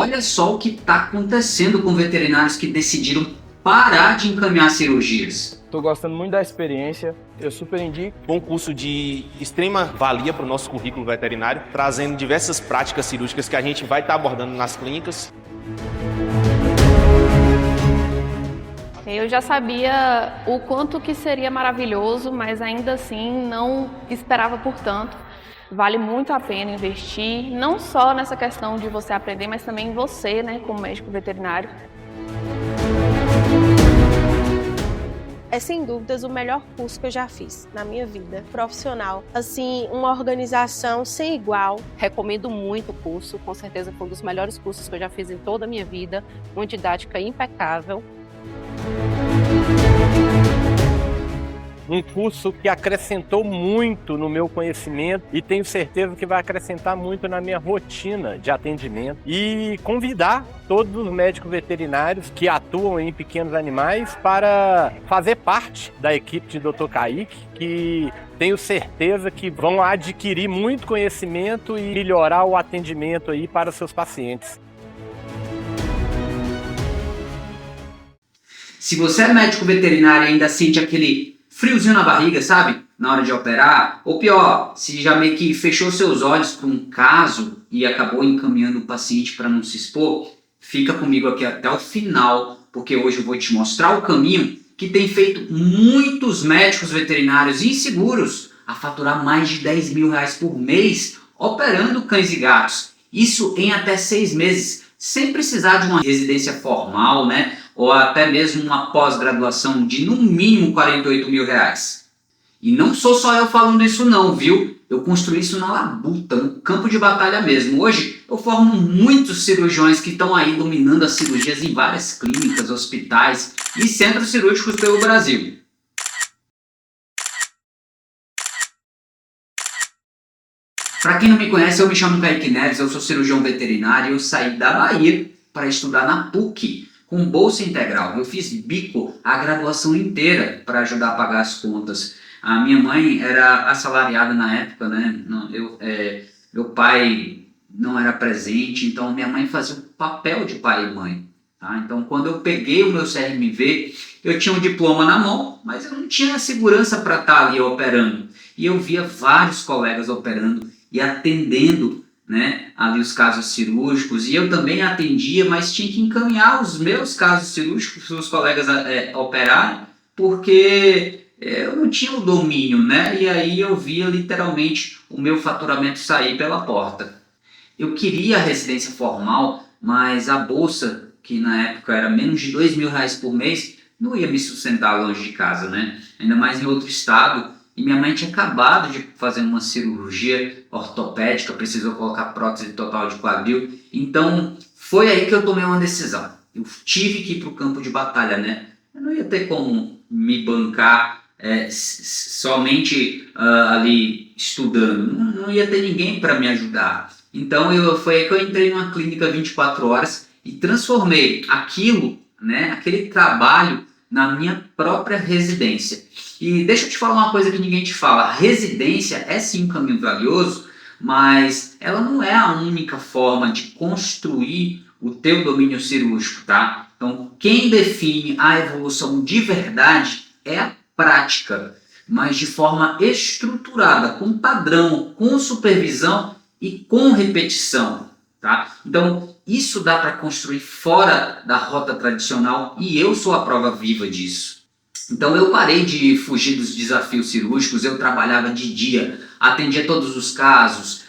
olha só o que está acontecendo com veterinários que decidiram parar de encaminhar cirurgias. Estou gostando muito da experiência, eu super indico. Um curso de extrema valia para o nosso currículo veterinário, trazendo diversas práticas cirúrgicas que a gente vai estar abordando nas clínicas. Eu já sabia o quanto que seria maravilhoso, mas ainda assim não esperava por tanto. Vale muito a pena investir, não só nessa questão de você aprender, mas também em você, né, como médico veterinário. É sem dúvidas o melhor curso que eu já fiz na minha vida profissional. Assim, uma organização sem igual. Recomendo muito o curso, com certeza foi um dos melhores cursos que eu já fiz em toda a minha vida. Uma didática impecável. Um curso que acrescentou muito no meu conhecimento e tenho certeza que vai acrescentar muito na minha rotina de atendimento. E convidar todos os médicos veterinários que atuam em pequenos animais para fazer parte da equipe de Dr. Kaique, que tenho certeza que vão adquirir muito conhecimento e melhorar o atendimento aí para seus pacientes. Se você é médico veterinário e ainda sente aquele friozinho na barriga, sabe? Na hora de operar, ou pior, se já meio que fechou seus olhos para um caso e acabou encaminhando o paciente para não se expor, fica comigo aqui até o final, porque hoje eu vou te mostrar o caminho que tem feito muitos médicos veterinários inseguros a faturar mais de R$10.000 por mês operando cães e gatos. Isso em até 6 meses, sem precisar de uma residência formal, né? Ou até mesmo uma pós-graduação de no mínimo R$48.000. E não sou só eu falando isso não, viu? Eu construí isso na labuta, no campo de batalha mesmo. Hoje eu formo muitos cirurgiões que estão aí dominando as cirurgias em várias clínicas, hospitais e centros cirúrgicos pelo Brasil. Para quem não me conhece, eu me chamo Kaique Neves, eu sou cirurgião veterinário e eu saí da Bahia para estudar na PUC com bolsa integral. Eu fiz bico a graduação inteira para ajudar a pagar as contas. A minha mãe era assalariada na época, né? Meu pai não era presente, então minha mãe fazia o papel de pai e mãe. Tá? Então quando eu peguei o meu CRMV, eu tinha um diploma na mão, mas eu não tinha segurança para estar ali operando. E eu via vários colegas operando e atendendo, né, ali os casos cirúrgicos, e eu também atendia, mas tinha que encaminhar os meus casos cirúrgicos para os colegas operarem, porque eu não tinha o domínio, né, e aí eu via literalmente o meu faturamento sair pela porta. Eu queria a residência formal, mas a bolsa, que na época era menos de R$2.000 por mês, não ia me sustentar longe de casa, né, ainda mais em outro estado. E minha mãe tinha acabado de fazer uma cirurgia ortopédica, precisou colocar prótese total de quadril. Então foi aí que eu tomei uma decisão. Eu tive que ir para o campo de batalha, né? Eu não ia ter como me bancar somente ali estudando. Não ia ter ninguém para me ajudar. Então foi aí que eu entrei numa clínica 24 horas e transformei aquilo, né, aquele trabalho na minha própria residência. E deixa eu te falar uma coisa que ninguém te fala. A residência é sim um caminho valioso, mas ela não é a única forma de construir o teu domínio cirúrgico, tá? Então, quem define a evolução de verdade é a prática, mas de forma estruturada, com padrão, com supervisão e com repetição, tá? Então, isso dá para construir fora da rota tradicional e eu sou a prova viva disso. Então eu parei de fugir dos desafios cirúrgicos, eu trabalhava de dia, atendia todos os casos,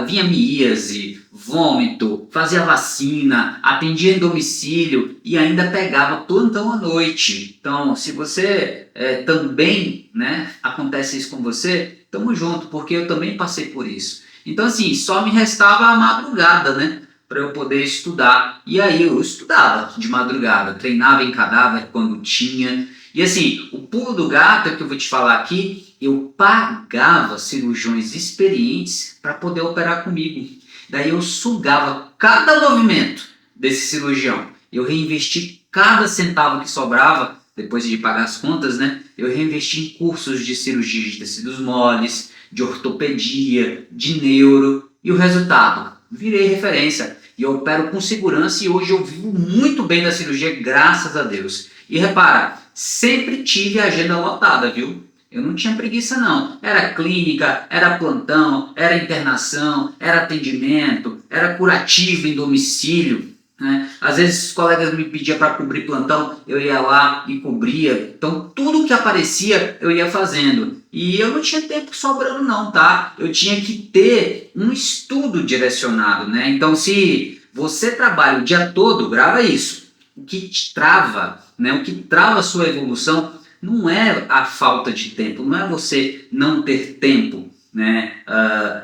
vinha miíase, vômito, fazia vacina, atendia em domicílio e ainda pegava plantão à noite. Então se você também, né, acontece isso com você, tamo junto, porque eu também passei por isso. Então assim, só me restava a madrugada, né, para eu poder estudar. E aí eu estudava de madrugada, treinava em cadáver quando tinha. E assim, o pulo do gato é que eu vou te falar aqui, eu pagava cirurgiões experientes para poder operar comigo. Daí eu sugava cada movimento desse cirurgião. Eu reinvesti cada centavo que sobrava, depois de pagar as contas, né? Eu reinvesti em cursos de cirurgia de tecidos moles, de ortopedia, de neuro. E o resultado? Virei referência. e eu opero com segurança e hoje eu vivo muito bem da cirurgia, graças a Deus. E repara, sempre tive a agenda lotada, viu? Eu não tinha preguiça não. Era clínica, era plantão, era internação, era atendimento, era curativo em domicílio, né? Às vezes os colegas me pediam para cobrir plantão, eu ia lá e cobria. Então tudo que aparecia eu ia fazendo. E eu não tinha tempo sobrando não, tá? Eu tinha que ter um estudo direcionado, né? Então se você trabalha o dia todo, grava isso. O que te trava, né? O que trava a sua evolução não é a falta de tempo, não é você não ter tempo, né?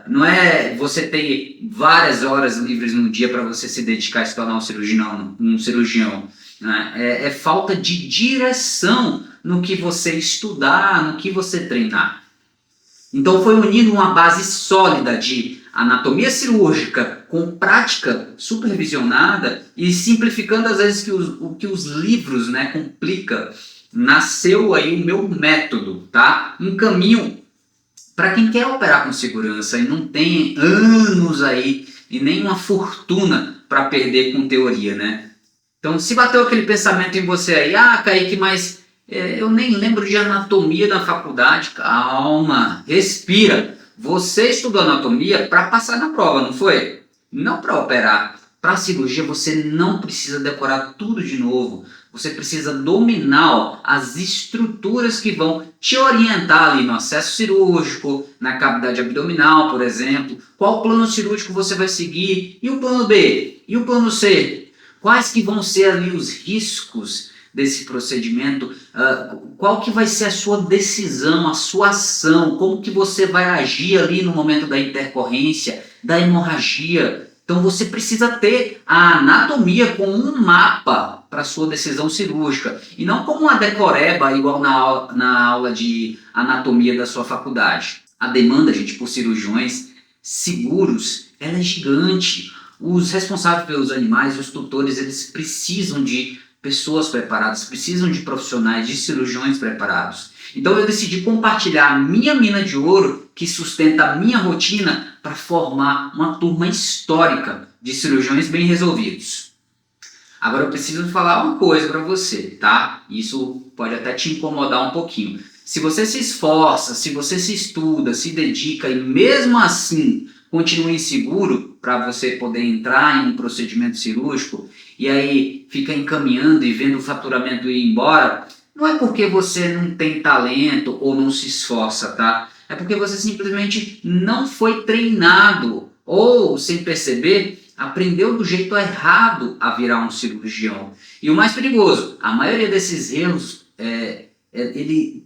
Não é você ter várias horas livres no dia para você se dedicar a se tornar um cirurgião, né? É falta de direção no que você estudar, no que você treinar. Então foi unindo uma base sólida de anatomia cirúrgica com prática supervisionada e simplificando às vezes o que os livros, né, complica. Nasceu aí o meu método, tá? Um caminho para quem quer operar com segurança e não tem anos aí e nem uma fortuna para perder com teoria, né? Então, se bateu aquele pensamento em você aí, Kaique, mas eu nem lembro de anatomia na faculdade. Calma, respira. Você estudou anatomia para passar na prova, não foi? Não para operar. Para cirurgia você não precisa decorar tudo de novo. Você precisa dominar as estruturas que vão te orientar ali no acesso cirúrgico, na cavidade abdominal, por exemplo. Qual plano cirúrgico você vai seguir? E o plano B? E o plano C? Quais que vão ser ali os riscos desse procedimento? Qual que vai ser a sua decisão, a sua ação? Como que você vai agir ali no momento da intercorrência, da hemorragia? Então você precisa ter a anatomia como um mapa para sua decisão cirúrgica e não como uma decoreba igual na aula de anatomia da sua faculdade. A demanda, gente, por cirurgiões seguros, ela é gigante. Os responsáveis pelos animais, os tutores, eles precisam de pessoas preparadas, precisam de profissionais, de cirurgiões preparados. Então eu decidi compartilhar a minha mina de ouro, que sustenta a minha rotina, para formar uma turma histórica de cirurgiões bem resolvidos. Agora eu preciso falar uma coisa para você, tá? Isso pode até te incomodar um pouquinho. Se você se esforça, se você se estuda, se dedica e mesmo assim continua inseguro para você poder entrar em um procedimento cirúrgico e aí fica encaminhando e vendo o faturamento ir embora, não é porque você não tem talento ou não se esforça, tá? É porque você simplesmente não foi treinado ou, sem perceber, aprendeu do jeito errado a virar um cirurgião. E o mais perigoso, a maioria desses erros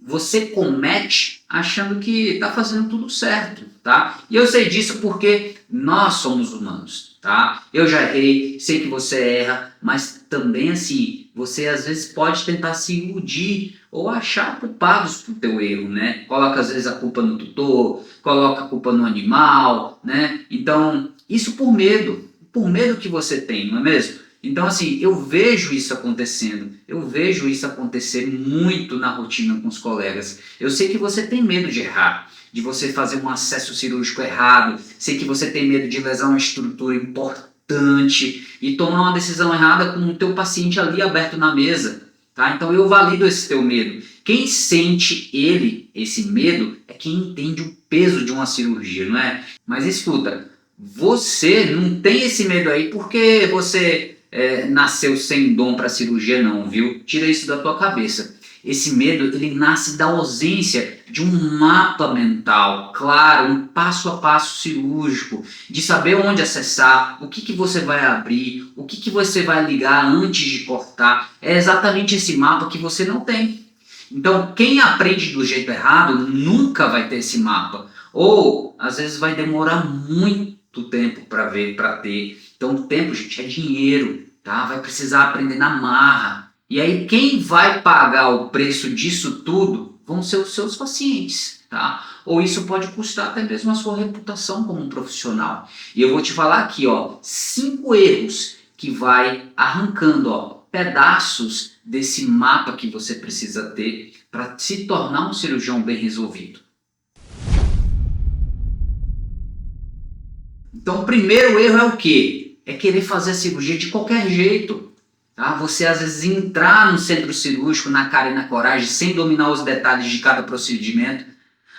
você comete achando que está fazendo tudo certo, tá? E eu sei disso porque nós somos humanos, tá? Eu já errei, sei que você erra, mas também assim, você às vezes pode tentar se iludir ou achar culpados por teu erro, né? Coloca às vezes a culpa no tutor, coloca a culpa no animal, né? Então, isso por medo que você tem, não é mesmo? Então assim, eu vejo isso acontecendo, eu vejo isso acontecer muito na rotina com os colegas. Eu sei que você tem medo de errar, de você fazer um acesso cirúrgico errado, sei que você tem medo de lesar uma estrutura importante e tomar uma decisão errada com o teu paciente ali aberto na mesa, tá? Então eu valido esse teu medo. Quem sente esse medo, é quem entende o peso de uma cirurgia, não é? Mas escuta, você não tem esse medo aí porque você nasceu sem dom para cirurgia não, viu? Tira isso da tua cabeça. Esse medo, ele nasce da ausência de um mapa mental, claro, um passo a passo cirúrgico, de saber onde acessar, o que você vai abrir, o que você vai ligar antes de cortar. É exatamente esse mapa que você não tem. Então, quem aprende do jeito errado nunca vai ter esse mapa. Ou, às vezes, vai demorar muito tempo para ter. Então, o tempo, gente, é dinheiro, tá? Vai precisar aprender na marra. E aí, quem vai pagar o preço disso tudo vão ser os seus pacientes, tá? Ou isso pode custar até mesmo a sua reputação como um profissional. E eu vou te falar aqui, 5 erros que vai arrancando, pedaços desse mapa que você precisa ter para se tornar um cirurgião bem resolvido. Então, o primeiro erro é o quê? é querer fazer a cirurgia de qualquer jeito. Tá? Você às vezes entrar no centro cirúrgico na cara e na coragem, sem dominar os detalhes de cada procedimento,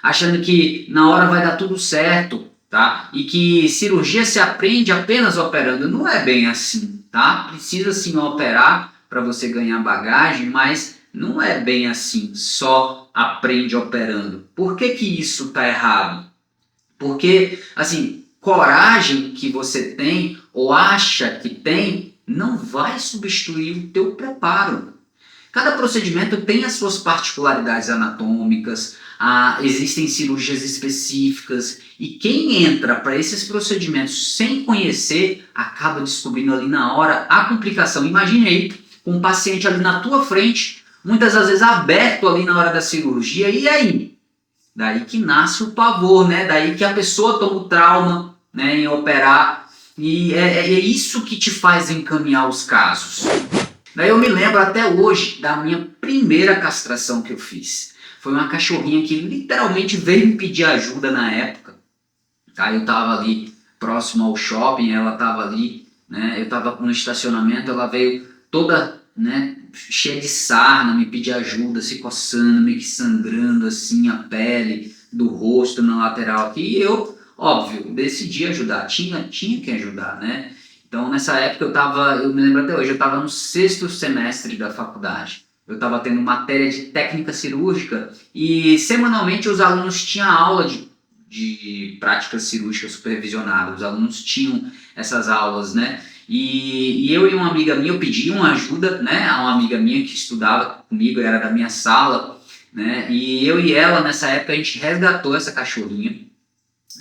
achando que na hora vai dar tudo certo, tá? E que cirurgia se aprende apenas operando. Não é bem assim, tá? Precisa sim operar para você ganhar bagagem, mas não é bem assim, só aprende operando. Por que que isso tá errado? Porque, assim, coragem que você tem ou acha que tem não vai substituir o teu preparo. Cada procedimento tem as suas particularidades anatômicas, existem cirurgias específicas, e quem entra para esses procedimentos sem conhecer acaba descobrindo ali na hora a complicação. Imagine aí um paciente ali na tua frente, muitas das vezes aberto ali na hora da cirurgia, e aí? Daí que nasce o pavor, né? Daí que a pessoa toma o trauma, né, em operar. E é isso que te faz encaminhar os casos. Daí eu me lembro até hoje da minha primeira castração que eu fiz. Foi uma cachorrinha que literalmente veio me pedir ajuda na época. Tá? Eu estava ali próximo ao shopping, ela estava ali, né? Eu estava no estacionamento, ela veio toda, né, cheia de sarna, me pedir ajuda, se coçando, meio que sangrando assim a pele do rosto na lateral aqui. E eu, óbvio, decidi ajudar, tinha que ajudar, né? Então nessa época eu me lembro até hoje, eu estava no 6º semestre da faculdade. Eu estava tendo matéria de técnica cirúrgica e semanalmente os alunos tinham aula de prática cirúrgica supervisionada. Os alunos tinham essas aulas, né? E eu e uma amiga minha, eu pedi uma ajuda, né, a uma amiga minha que estudava comigo, era da minha sala, né? E eu e ela, nessa época, a gente resgatou essa cachorrinha,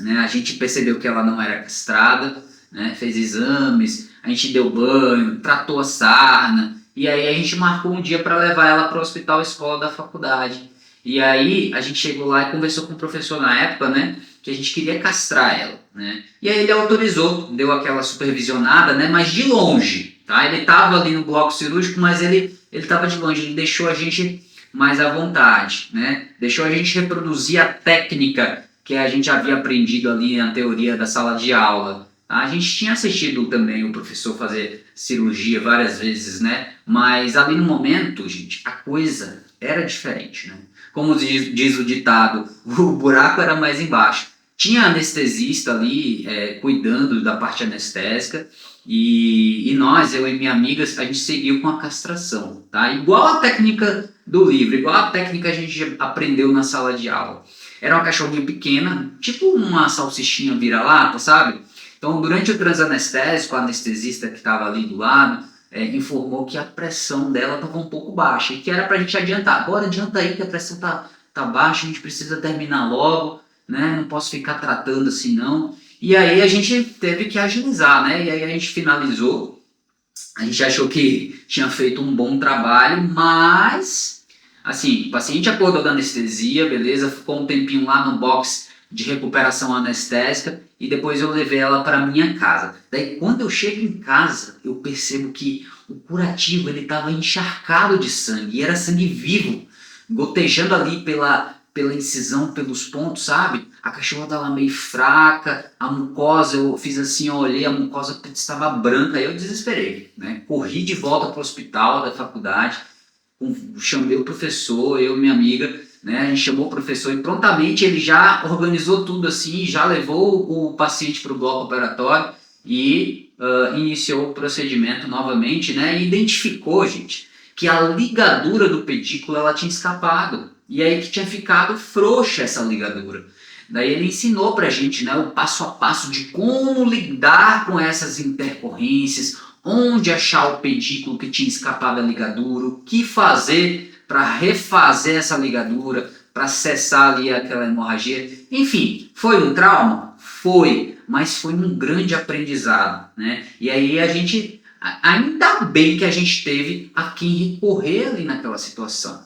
né? A gente percebeu que ela não era castrada, né? Fez exames, a gente deu banho, tratou a sarna, e aí a gente marcou um dia para levar ela para o hospital escola da faculdade. E aí a gente chegou lá e conversou com o professor na época, né, que a gente queria castrar ela, né? E aí ele autorizou, deu aquela supervisionada, né, mas de longe, tá? Ele estava ali no bloco cirúrgico, mas ele estava de longe, ele deixou a gente mais à vontade, né? Deixou a gente reproduzir a técnica que a gente havia aprendido ali na teoria da sala de aula. A gente tinha assistido também o professor fazer cirurgia várias vezes, né? Mas ali no momento, gente, a coisa era diferente, né? Como diz o ditado, o buraco era mais embaixo. Tinha anestesista ali cuidando da parte anestésica e nós, eu e minha amiga, a gente seguiu com a castração, tá? Igual a técnica do livro, igual a técnica que a gente aprendeu na sala de aula. Era uma cachorrinha pequena, tipo uma salsichinha vira-lata, sabe? Então, durante o transanestésico, a anestesista que estava ali do lado informou que a pressão dela estava um pouco baixa e que era para a gente adiantar. Agora adianta aí que a pressão tá baixa, a gente precisa terminar logo, né? Não posso ficar tratando assim não. E aí a gente teve que agilizar, né? E aí a gente finalizou. A gente achou que tinha feito um bom trabalho, mas assim, o paciente acordou da anestesia, beleza? Ficou um tempinho lá no box de recuperação anestésica e depois eu levei ela para minha casa. Daí quando eu chego em casa, eu percebo que o curativo ele estava encharcado de sangue, e era sangue vivo, gotejando ali pela incisão, pelos pontos, sabe? A cachorra estava meio fraca, a mucosa, eu fiz assim, eu olhei, a mucosa estava branca, aí eu desesperei, né? Corri de volta para o hospital da faculdade, chamei o professor, eu e minha amiga, né? A gente chamou o professor e prontamente ele já organizou tudo assim, já levou o paciente para o bloco operatório e iniciou o procedimento novamente, né? E identificou, gente, que a ligadura do pedículo ela tinha escapado e aí que tinha ficado frouxa essa ligadura. Daí ele ensinou pra gente, né, o passo a passo de como lidar com essas intercorrências, onde achar o pedículo que tinha escapado da ligadura, o que fazer para refazer essa ligadura, para cessar ali aquela hemorragia. Enfim, foi um trauma? Foi, mas foi um grande aprendizado, né? E aí a gente, ainda bem que a gente teve a quem recorrer ali naquela situação.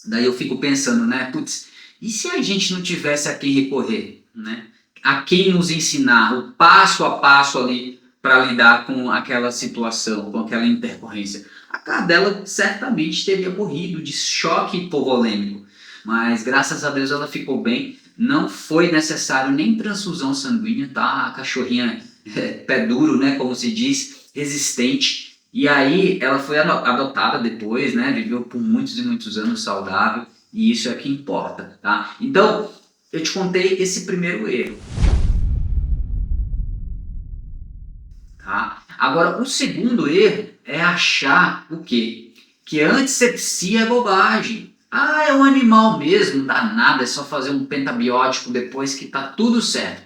Daí eu fico pensando, né, putz, e se a gente não tivesse a quem recorrer, né? A quem nos ensinar o passo a passo ali para lidar com aquela situação, com aquela intercorrência? A cadela certamente teria morrido de choque hipovolêmico, mas graças a Deus ela ficou bem, não foi necessário nem transfusão sanguínea, tá? A cachorrinha pé duro, né, como se diz, resistente. E aí ela foi adotada depois, né, viveu por muitos e muitos anos saudável, e isso é que importa, tá? Então, eu te contei esse primeiro erro. Tá? Agora, o segundo erro é achar o quê? Que a antissepsia é bobagem. Ah, é um animal mesmo, não dá nada, é só fazer um pentabiótico depois que tá tudo certo.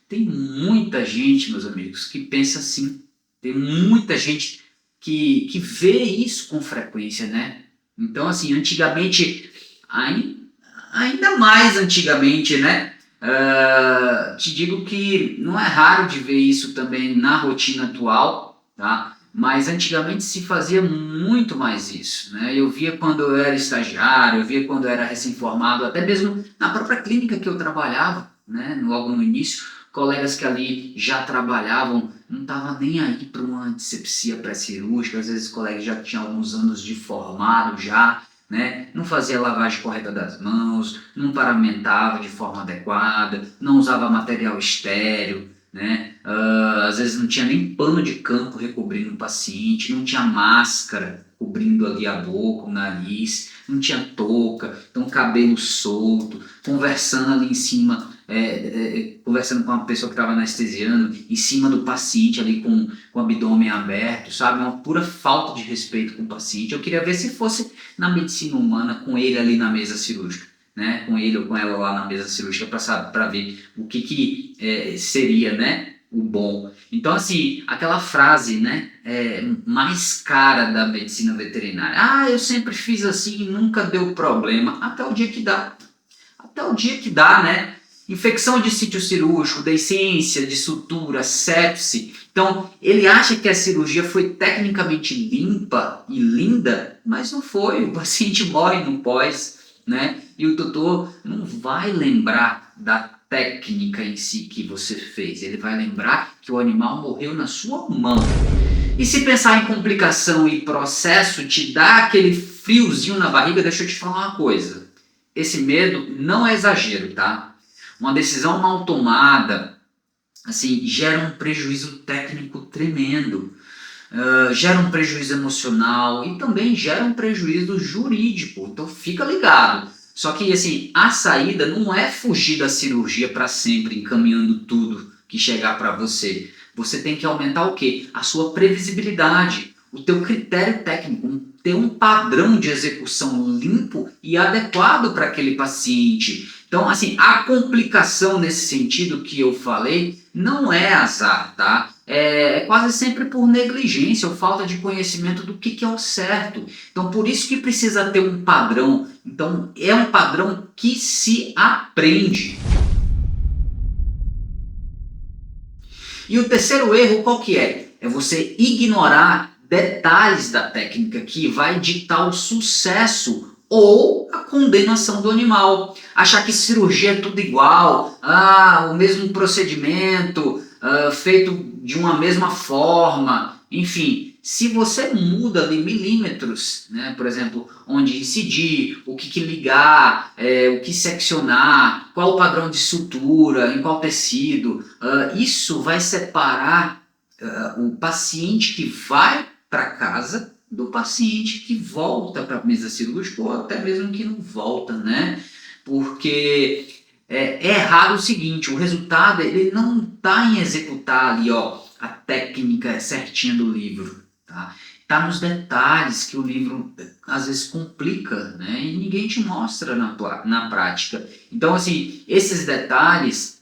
Tem muita gente, meus amigos, que pensa assim. Tem muita gente que vê isso com frequência, né? Então, assim, antigamente, ainda mais antigamente, né? Te digo que não é raro de ver isso também na rotina atual, tá? Mas antigamente se fazia muito mais isso, né? Eu via quando eu era estagiário, eu via quando eu era recém-formado, até mesmo na própria clínica que eu trabalhava, né? Logo no início, colegas que ali já trabalhavam não estavam nem aí para uma antissepsia pré-cirúrgica, às vezes colegas já tinham alguns anos de formado já, né? Não fazia a lavagem correta das mãos, não paramentava de forma adequada, não usava material estéril, né? Às vezes não tinha nem pano de campo recobrindo o paciente, não tinha máscara cobrindo ali a boca, o nariz, não tinha touca, então cabelo solto, conversando ali em cima, conversando com uma pessoa que estava anestesiando, em cima do paciente ali com o abdômen aberto, sabe? Uma pura falta de respeito com o paciente. Eu queria ver se fosse na medicina humana, com ele ali na mesa cirúrgica, né? Com ele ou com ela lá na mesa cirúrgica para ver o que seria, né? O bom. Então, assim, aquela frase, né, mais cara da medicina veterinária. Ah, eu sempre fiz assim e nunca deu problema. Até o dia que dá. Até o dia que dá, né? Infecção de sítio cirúrgico, deiscência de sutura, sepse. Então, ele acha que a cirurgia foi tecnicamente limpa e linda, mas não foi. O paciente morre no pós, né? E o doutor não vai lembrar da técnica em si que você fez. Ele vai lembrar que o animal morreu na sua mão. E se pensar em complicação e processo te dá aquele friozinho na barriga, deixa eu te falar uma coisa. Esse medo não é exagero, tá? Uma decisão mal tomada, assim, gera um prejuízo técnico tremendo, gera um prejuízo emocional e também gera um prejuízo jurídico. Então fica ligado. Só que assim, a saída não é fugir da cirurgia para sempre, encaminhando tudo que chegar para você. Você tem que aumentar o quê? A sua previsibilidade, o teu critério técnico, ter um padrão de execução limpo e adequado para aquele paciente. Então, assim, a complicação nesse sentido que eu falei não é azar, tá? É quase sempre por negligência ou falta de conhecimento do que é o certo. Então, por isso que precisa ter um padrão. Então, é um padrão que se aprende. E o terceiro erro, qual que é? É você ignorar detalhes da técnica que vai ditar o sucesso ou a condenação do animal. Achar que cirurgia é tudo igual, o mesmo procedimento, feito de uma mesma forma, enfim. Se você muda ali milímetros, né, por exemplo, onde incidir, o que ligar, o que seccionar, qual o padrão de sutura, em qual tecido, isso vai separar o paciente que vai para casa do paciente que volta para a mesa cirúrgica ou até mesmo que não volta, né? Porque é errado o seguinte, o resultado ele não está em executar ali a técnica certinha do livro, tá? Tá nos detalhes que o livro às vezes complica, né? E ninguém te mostra na prática. Então, assim, esses detalhes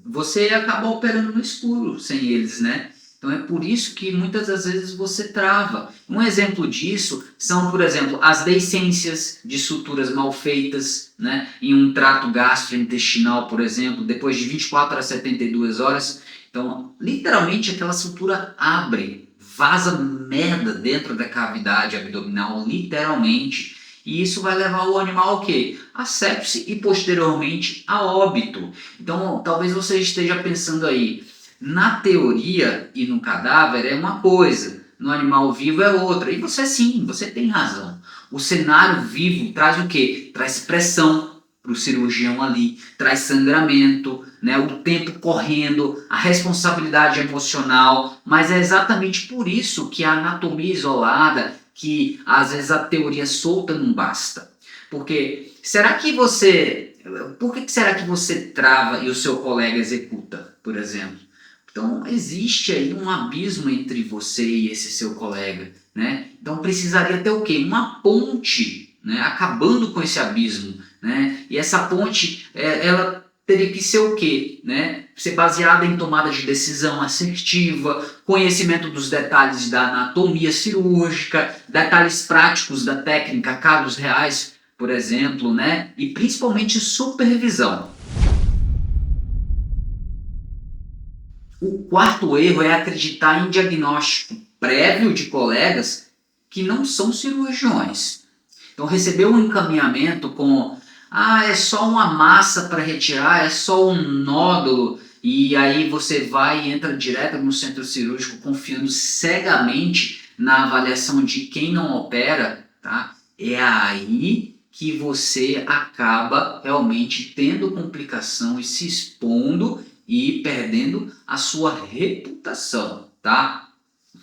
você acaba operando no escuro sem eles, né? Então é por isso que muitas das vezes você trava. Um exemplo disso são, por exemplo, as deiscências de suturas mal feitas, né? Em um trato gastrointestinal, por exemplo, depois de 24 a 72 horas. Então, literalmente aquela sutura abre, vaza merda dentro da cavidade abdominal, literalmente. E isso vai levar o animal ao quê? A sepse e posteriormente a óbito. Então, talvez você esteja pensando aí, na teoria e no cadáver é uma coisa, no animal vivo é outra. E você sim, você tem razão. O cenário vivo traz o quê? Traz pressão, para o cirurgião ali, traz sangramento, né, o tempo correndo, a responsabilidade emocional, mas é exatamente por isso que a anatomia isolada, que às vezes a teoria solta não basta. Porque por que será que você trava e o seu colega executa, por exemplo? Então existe aí um abismo entre você e esse seu colega, né? Então precisaria ter o quê? Uma ponte, né? Acabando com esse abismo, né? E essa ponte, ela teria que ser o quê? Né? Ser baseada em tomada de decisão assertiva, conhecimento dos detalhes da anatomia cirúrgica, detalhes práticos da técnica, casos reais, por exemplo, né? E principalmente supervisão. O quarto erro é acreditar em diagnóstico prévio de colegas que não são cirurgiões. Então, receber um encaminhamento com é só uma massa para retirar, é só um nódulo, e aí você vai e entra direto no centro cirúrgico confiando cegamente na avaliação de quem não opera, tá? É aí que você acaba realmente tendo complicação e se expondo e perdendo a sua reputação, tá?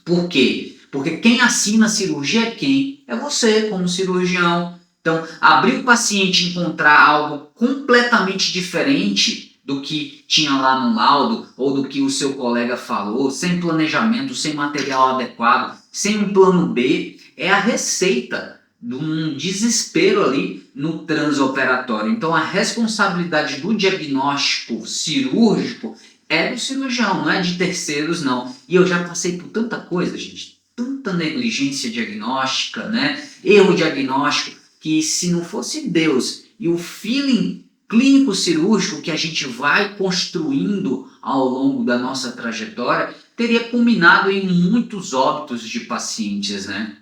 Por quê? Porque quem assina a cirurgia é quem? É você, como cirurgião. Então, abrir o paciente e encontrar algo completamente diferente do que tinha lá no laudo ou do que o seu colega falou, sem planejamento, sem material adequado, sem um plano B, é a receita de um desespero ali no transoperatório. Então, a responsabilidade do diagnóstico cirúrgico é do cirurgião, não é de terceiros, não. E eu já passei por tanta coisa, gente, tanta negligência diagnóstica, né? Erro diagnóstico, que se não fosse Deus e o feeling clínico cirúrgico que a gente vai construindo ao longo da nossa trajetória, teria culminado em muitos óbitos de pacientes, né?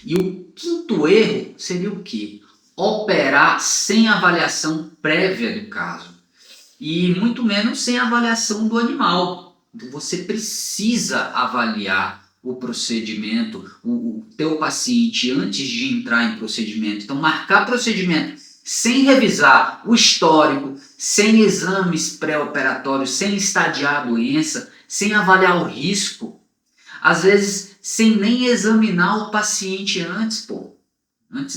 E o quinto erro seria o quê? Operar sem avaliação prévia do caso. E muito menos sem avaliação do animal. Então você precisa avaliar o procedimento, o teu paciente antes de entrar em procedimento. Então marcar procedimento sem revisar o histórico, sem exames pré-operatórios, sem estadiar a doença, sem avaliar o risco. Às vezes, sem nem examinar o paciente antes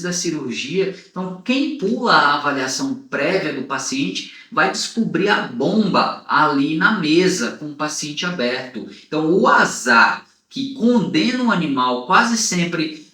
da cirurgia. Então, quem pula a avaliação prévia do paciente vai descobrir a bomba ali na mesa com o paciente aberto. Então, o azar que condena o animal quase sempre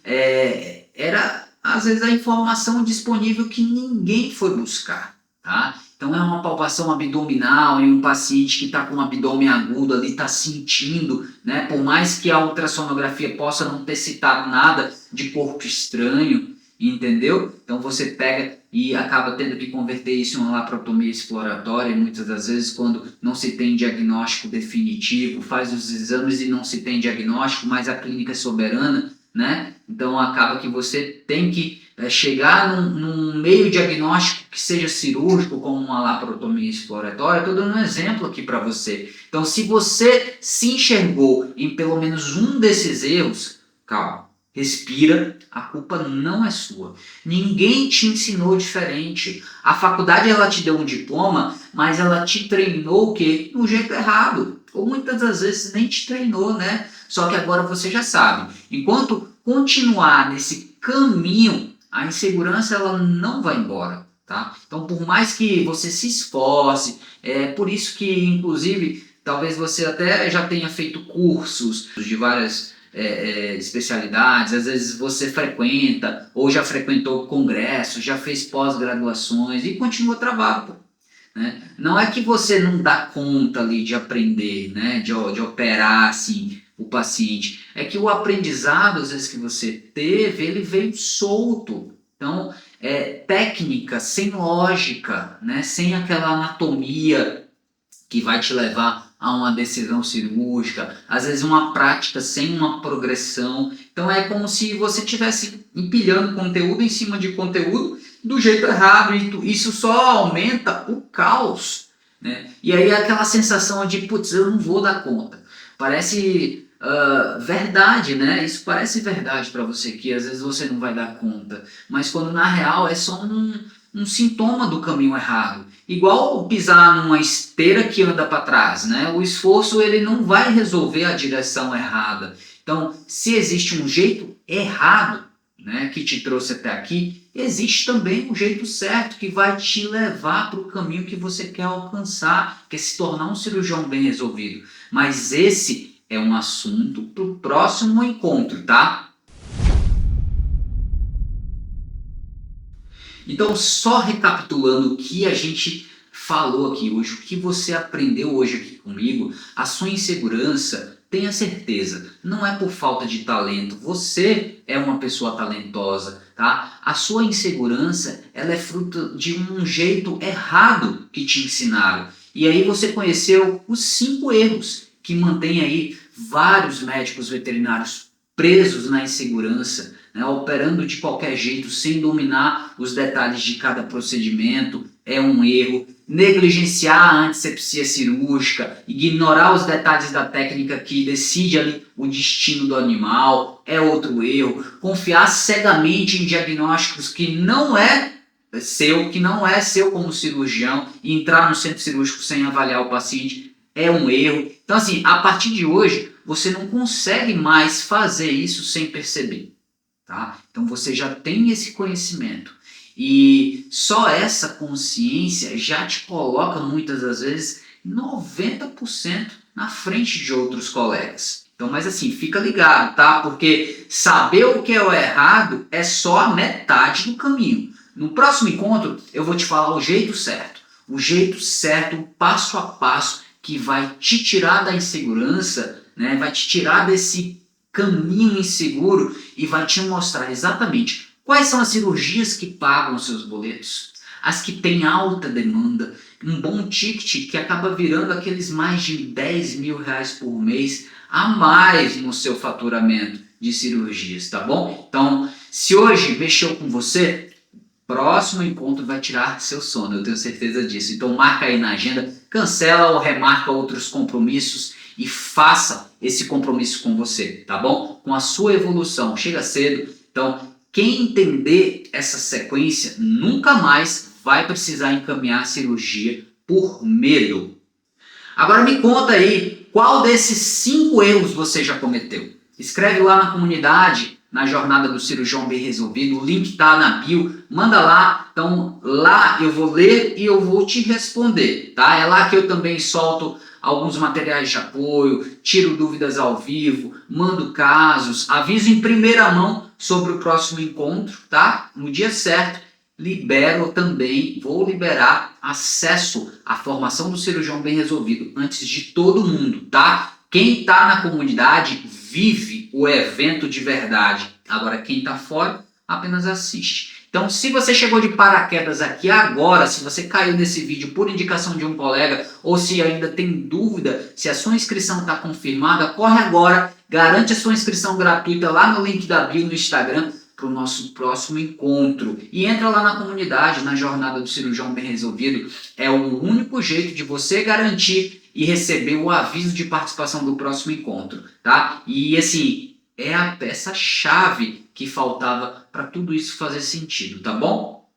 era, às vezes, a informação disponível que ninguém foi buscar, tá? Então é uma palpação abdominal em um paciente que está com um abdômen agudo ali, está sentindo, né? Por mais que a ultrassonografia possa não ter citado nada de corpo estranho, entendeu? Então você pega e acaba tendo que converter isso em uma laparotomia exploratória, e muitas das vezes quando não se tem diagnóstico definitivo, faz os exames e não se tem diagnóstico, mas a clínica é soberana, né? Então acaba que você tem que chegar num meio diagnóstico que seja cirúrgico, como uma laparotomia exploratória. Estou dando um exemplo aqui para você. Então, se você se enxergou em pelo menos um desses erros, calma, respira, a culpa não é sua. Ninguém te ensinou diferente. A faculdade ela te deu um diploma, mas ela te treinou o quê? No jeito errado. Ou muitas das vezes nem te treinou, né? Só que agora você já sabe. Enquanto continuar nesse caminho, a insegurança ela não vai embora, tá? Então, por mais que você se esforce, é por isso que, inclusive, talvez você até já tenha feito cursos de várias especialidades, às vezes você frequenta ou já frequentou congressos, já fez pós-graduações e continua travado, né? Não é que você não dá conta ali de aprender, né? de operar assim o paciente, é que o aprendizado, às vezes, que você teve, ele veio solto. Então, técnica sem lógica, né? Sem aquela anatomia que vai te levar a uma decisão cirúrgica, às vezes uma prática sem uma progressão. Então é como se você estivesse empilhando conteúdo em cima de conteúdo do jeito errado, e isso só aumenta o caos, né? E aí aquela sensação de, putz, eu não vou dar conta. Parece verdade, né? Isso parece verdade para você, que às vezes você não vai dar conta, mas quando na real é só um sintoma do caminho errado. Igual pisar numa esteira que anda para trás, né? O esforço ele não vai resolver a direção errada. Então, se existe um jeito errado, né, que te trouxe até aqui, existe também um jeito certo que vai te levar para o caminho que você quer alcançar, que é se tornar um cirurgião bem resolvido. Mas esse é um assunto para o próximo encontro, tá? Então, só recapitulando o que a gente falou aqui hoje, o que você aprendeu hoje aqui comigo, a sua insegurança, tenha certeza, não é por falta de talento, você é uma pessoa talentosa, tá? A sua insegurança, ela é fruto de um jeito errado que te ensinaram. E aí você conheceu os 5 erros que mantém aí vários médicos veterinários presos na insegurança, né, operando de qualquer jeito, sem dominar os detalhes de cada procedimento, é um erro. Negligenciar a antisepsia cirúrgica, ignorar os detalhes da técnica que decide ali o destino do animal, é outro erro. Confiar cegamente em diagnósticos que não é seu como cirurgião, e entrar no centro cirúrgico sem avaliar o paciente é um erro. Então assim, a partir de hoje, você não consegue mais fazer isso sem perceber, tá? Então você já tem esse conhecimento. E só essa consciência já te coloca muitas das vezes 90% na frente de outros colegas. Então, mas assim, fica ligado, tá? Porque saber o que é o errado é só a metade do caminho. No próximo encontro, eu vou te falar o jeito certo, o passo a passo que vai te tirar da insegurança, né? Vai te tirar desse caminho inseguro e vai te mostrar exatamente quais são as cirurgias que pagam os seus boletos, as que têm alta demanda, um bom ticket que acaba virando aqueles mais de 10 mil reais por mês a mais no seu faturamento de cirurgias, tá bom? Então, se hoje mexeu com você, próximo encontro vai tirar seu sono, eu tenho certeza disso. Então marca aí na agenda, cancela ou remarca outros compromissos e faça esse compromisso com você, tá bom? Com a sua evolução, chega cedo. Então, quem entender essa sequência nunca mais vai precisar encaminhar a cirurgia por medo. Agora me conta aí, qual desses 5 erros você já cometeu? Escreve lá na comunidade, na Jornada do Cirurgião Bem Resolvido, o link tá na bio, manda lá. Então lá eu vou ler e eu vou te responder, tá? É lá que eu também solto alguns materiais de apoio, tiro dúvidas ao vivo, mando casos, aviso em primeira mão sobre o próximo encontro, tá? No dia certo, vou liberar acesso à formação do cirurgião bem resolvido antes de todo mundo, tá? Quem está na comunidade vive o evento de verdade. Agora, quem está fora apenas assiste. Então, se você chegou de paraquedas aqui agora, se você caiu nesse vídeo por indicação de um colega, ou se ainda tem dúvida se a sua inscrição está confirmada, corre agora, garante a sua inscrição gratuita lá no link da bio no Instagram para o nosso próximo encontro. E entra lá na comunidade, na Jornada do Cirurgião Bem Resolvido. É o único jeito de você garantir e receber o aviso de participação do próximo encontro, tá? E assim, é a peça-chave que faltava para tudo isso fazer sentido, tá bom?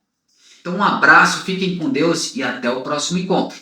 Então um abraço, fiquem com Deus e até o próximo encontro.